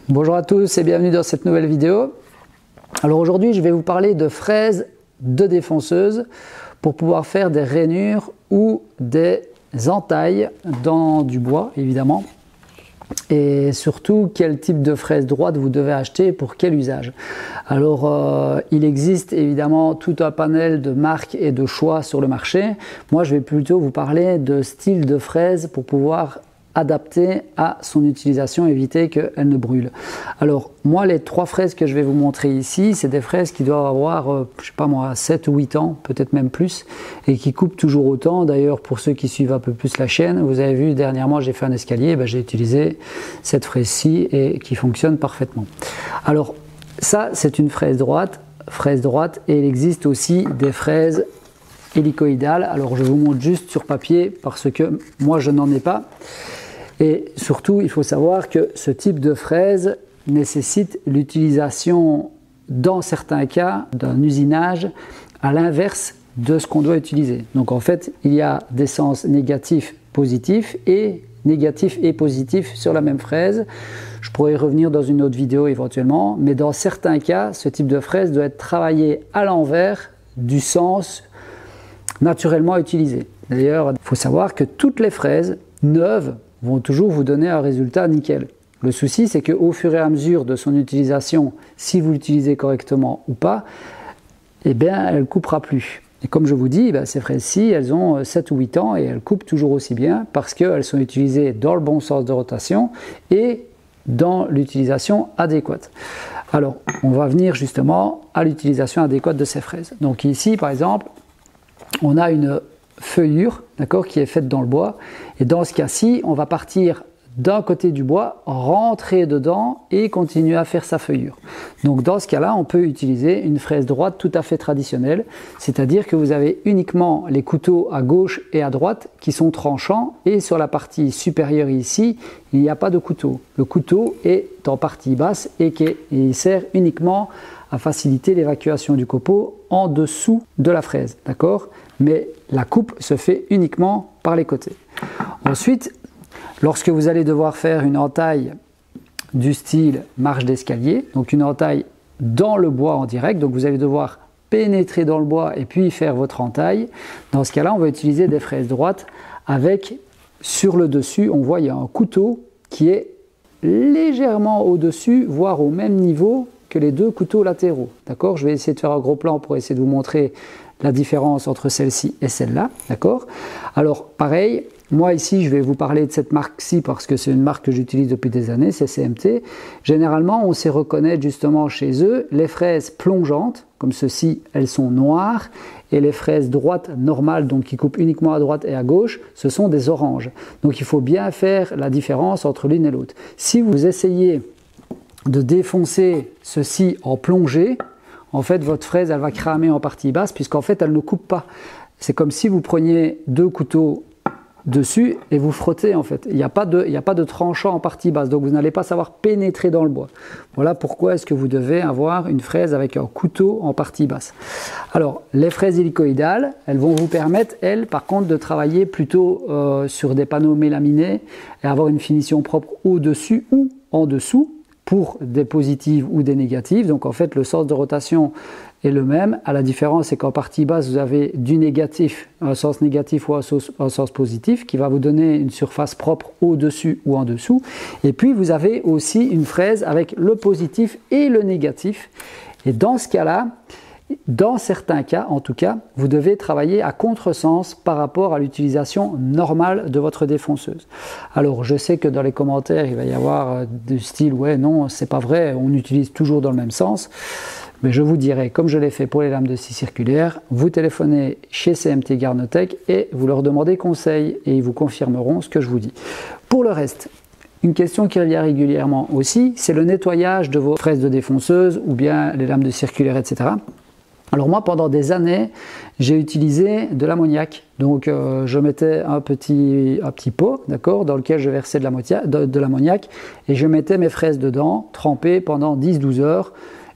Bonjour à tous et bienvenue dans cette nouvelle vidéo. Alors aujourd'hui je vais vous parler de fraises de défonceuse pour pouvoir faire des rainures ou des entailles dans du bois évidemment. Et surtout quel type de fraise droite vous devez acheter pour quel usage. Alors il existe évidemment tout un panel de marques et de choix sur le marché. Moi je vais plutôt vous parler de style de fraise pour pouvoir adapter à son utilisation, éviter qu'elle ne brûle. Alors moi les trois fraises que je vais vous montrer ici, c'est des fraises qui doivent avoir, je sais pas moi, 7 ou 8 ans, peut-être même plus, et qui coupent toujours autant. D'ailleurs pour ceux qui suivent un peu plus la chaîne, vous avez vu dernièrement j'ai fait un escalier, j'ai utilisé cette fraise-ci et qui fonctionne parfaitement. Alors ça c'est une fraise droite, et il existe aussi des fraises hélicoïdales. Alors je vous montre juste sur papier parce que moi je n'en ai pas. Et surtout, il faut savoir que ce type de fraise nécessite l'utilisation, dans certains cas, d'un usinage à l'inverse de ce qu'on doit utiliser. Donc en fait, il y a des sens négatifs, positifs et négatifs et positifs sur la même fraise. Je pourrais y revenir dans une autre vidéo éventuellement, mais dans certains cas, ce type de fraise doit être travaillé à l'envers du sens naturellement utilisé. D'ailleurs, il faut savoir que toutes les fraises neuves vont toujours vous donner un résultat nickel. Le souci, c'est qu'au fur et à mesure de son utilisation, si vous l'utilisez correctement ou pas, eh bien, elle ne coupera plus. Et comme je vous dis, ces fraises-ci, elles ont 7 ou 8 ans et elles coupent toujours aussi bien parce qu'elles sont utilisées dans le bon sens de rotation et dans l'utilisation adéquate. Alors, on va venir justement à l'utilisation adéquate de ces fraises. Donc ici, par exemple, on a une feuillure, d'accord, qui est faite dans le bois, et dans ce cas-ci on va partir d'un côté du bois, rentrer dedans et continuer à faire sa feuillure. Donc dans ce cas-là on peut utiliser une fraise droite tout à fait traditionnelle, c'est-à-dire que vous avez uniquement les couteaux à gauche et à droite qui sont tranchants, et sur la partie supérieure ici il n'y a pas de couteau. Le couteau est en partie basse et il sert uniquement à faciliter l'évacuation du copeau en dessous de la fraise, d'accord? Mais la coupe se fait uniquement par les côtés. Ensuite, lorsque vous allez devoir faire une entaille du style marche d'escalier, donc une entaille dans le bois en direct, donc vous allez devoir pénétrer dans le bois et puis faire votre entaille, dans ce cas-là, on va utiliser des fraises droites avec, sur le dessus, on voit il y a un couteau qui est légèrement au-dessus, voire au même niveau que les deux couteaux latéraux. D'accord? Je vais essayer de faire un gros plan pour essayer de vous montrer la différence entre celle-ci et celle-là. D'accord? Alors, pareil, moi ici, je vais vous parler de cette marque-ci parce que c'est une marque que j'utilise depuis des années, c'est CMT. Généralement, on sait reconnaître justement chez eux les fraises plongeantes, comme ceci, elles sont noires, et les fraises droites normales, donc qui coupent uniquement à droite et à gauche, ce sont des oranges. Donc il faut bien faire la différence entre l'une et l'autre. Si vous essayez de défoncer ceci en plongée, en fait votre fraise elle va cramer en partie basse puisqu'en fait elle ne coupe pas. C'est comme si vous preniez deux couteaux dessus et vous frottez en fait. Il n'y a pas de tranchant en partie basse, donc vous n'allez pas savoir pénétrer dans le bois. Voilà pourquoi est-ce que vous devez avoir une fraise avec un couteau en partie basse. Alors les fraises hélicoïdales, elles vont vous permettre, elles par contre, de travailler plutôt sur des panneaux mélaminés et avoir une finition propre au-dessus ou en dessous, pour des positives ou des négatives. Donc en fait le sens de rotation est le même. À la différence c'est qu'en partie basse vous avez du négatif, un sens négatif ou un sens positif qui va vous donner une surface propre au-dessus ou en dessous. Et puis vous avez aussi une fraise avec le positif et le négatif. Et dans ce cas-là, dans certains cas, en tout cas, vous devez travailler à contresens par rapport à l'utilisation normale de votre défonceuse. Alors, je sais que dans les commentaires, il va y avoir du style « ouais, non, c'est pas vrai, on utilise toujours dans le même sens ». Mais je vous dirai, comme je l'ai fait pour les lames de scie circulaire, vous téléphonez chez CMT Garnotech et vous leur demandez conseil et ils vous confirmeront ce que je vous dis. Pour le reste, une question qui revient régulièrement aussi, c'est le nettoyage de vos fraises de défonceuse ou bien les lames de circulaire, etc. Alors moi, pendant des années, j'ai utilisé de l'ammoniac. Donc je mettais un petit pot, d'accord, dans lequel je versais de l'ammoniac et je mettais mes fraises dedans, trempées pendant 10-12 heures.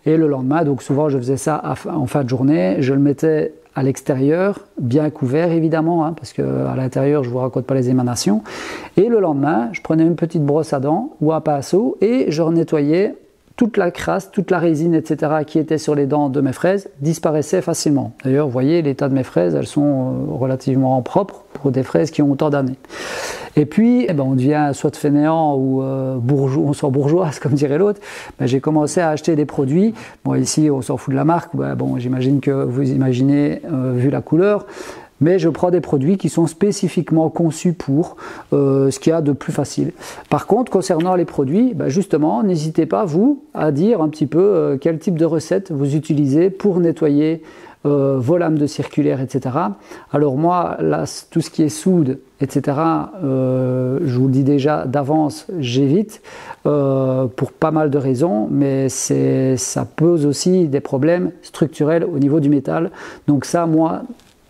Et le lendemain, donc souvent je faisais ça en fin de journée, je le mettais à l'extérieur, bien couvert évidemment, hein, parce qu'à l'intérieur je ne vous raconte pas les émanations. Et le lendemain, je prenais une petite brosse à dents ou un pinceau et je nettoyais toute la crasse, toute la résine, etc. qui était sur les dents de mes fraises disparaissait facilement. D'ailleurs, vous voyez, l'état de mes fraises, elles sont relativement propres pour des fraises qui ont autant d'années. Et puis, on devient soit fainéant ou bourgeois, on sort bourgeoise, comme dirait l'autre. J'ai commencé à acheter des produits. Bon, ici, on s'en fout de la marque. J'imagine que vous imaginez, vu la couleur. Mais je prends des produits qui sont spécifiquement conçus pour ce qu'il y a de plus facile. Par contre, concernant les produits, justement, n'hésitez pas, vous, à dire un petit peu quel type de recette vous utilisez pour nettoyer vos lames de circulaire, etc. Alors moi, là, tout ce qui est soude, etc., je vous le dis déjà d'avance, j'évite pour pas mal de raisons, mais ça pose aussi des problèmes structurels au niveau du métal. Donc ça, moi,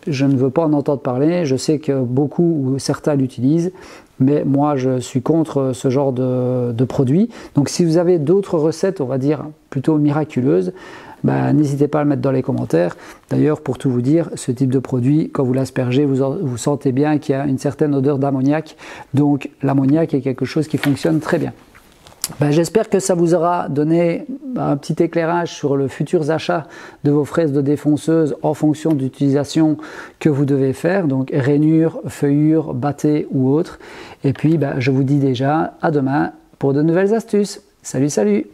je ne veux pas en entendre parler. Je sais que beaucoup ou certains l'utilisent, mais moi je suis contre ce genre de produit. Donc si vous avez d'autres recettes, on va dire plutôt miraculeuses, n'hésitez pas à le mettre dans les commentaires. D'ailleurs, pour tout vous dire, ce type de produit, quand vous l'aspergez, vous sentez bien qu'il y a une certaine odeur d'ammoniac. Donc l'ammoniac est quelque chose qui fonctionne très bien. J'espère que ça vous aura donné un petit éclairage sur le futur achat de vos fraises de défonceuse en fonction de l'utilisation que vous devez faire, donc rainures, feuillures, bâtées ou autres. Et puis je vous dis déjà à demain pour de nouvelles astuces. Salut, salut!